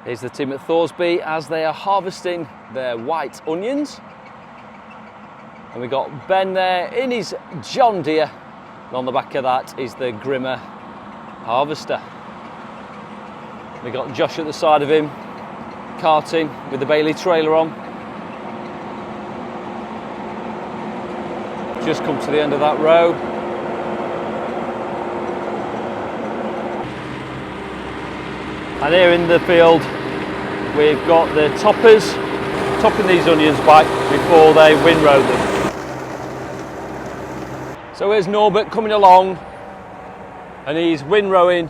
Here's the team at Thoresby as they are harvesting their white onions. And we've got Ben there in his John Deere, and on the back of that is the Grimme harvester. We've got Josh at the side of him, carting with the Bailey trailer on. Just come to the end of that row. And here in the field, we've got the toppers topping these onions back before they windrow them. So here's Norbert coming along, and he's windrowing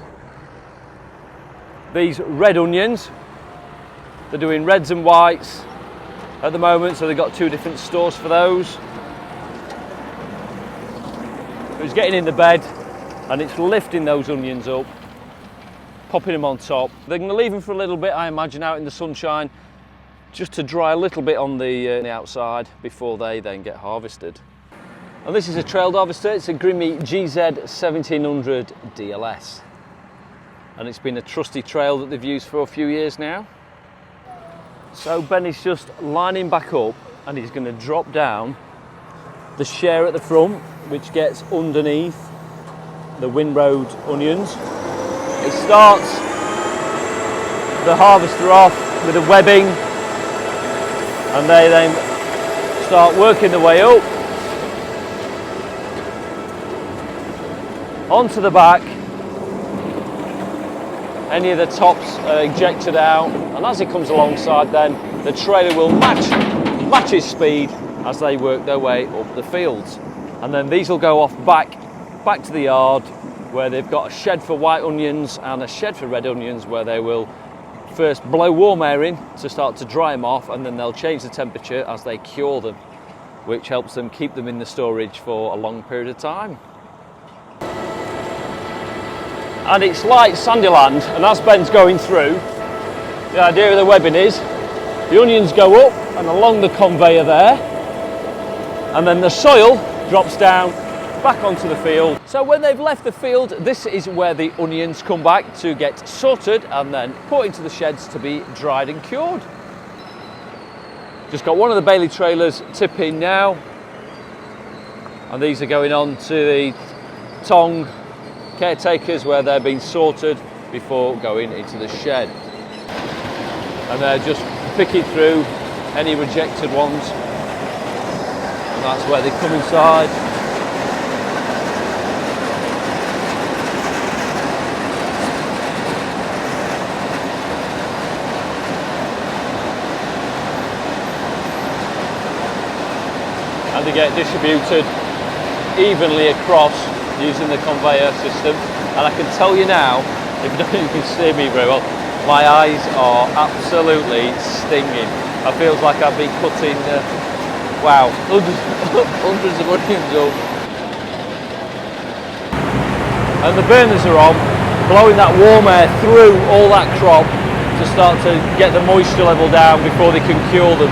these red onions. They're doing reds and whites at the moment, so they've got two different stores for those. It's getting in the bed and it's lifting those onions up, popping them on top. They're going to leave them for a little bit, I imagine, out in the sunshine, just to dry a little bit on the outside before they then get harvested. And this is a trailed harvester. It's a Grimme GZ 1700 DLS. And it's been a trusty trail that they've used for a few years now. So Ben is just lining back up and he's going to drop down the share at the front, which gets underneath the windrowed onions. He starts the harvester off with a webbing, and they then start working their way up onto the back. Any of the tops are ejected out, and as he comes alongside, then the trailer will match his speed as they work their way up the fields. And then these will go off back to the yard, where they've got a shed for white onions and a shed for red onions, where they will first blow warm air in to start to dry them off, and then they'll change the temperature as they cure them, which helps them keep them in the storage for a long period of time. And it's like Sandyland, and as Ben's going through, the idea of the webbing is the onions go up and along the conveyor there, and then the soil drops down back onto the field. So when they've left the field, this is where the onions come back to get sorted and then put into the sheds to be dried and cured. Just got one of the Bailey trailers tipping now, and these are going on to the Tong caretakers, where they're being sorted before going into the shed. And they're just picking through any rejected ones, and that's where they come inside. And they get distributed evenly across using the conveyor system. And I can tell you now, if you can see me very well, my eyes are absolutely stinging. It feels like I've been cutting, wow, hundreds of onions up. And the burners are on, blowing that warm air through all that crop to start to get the moisture level down before they can cure them.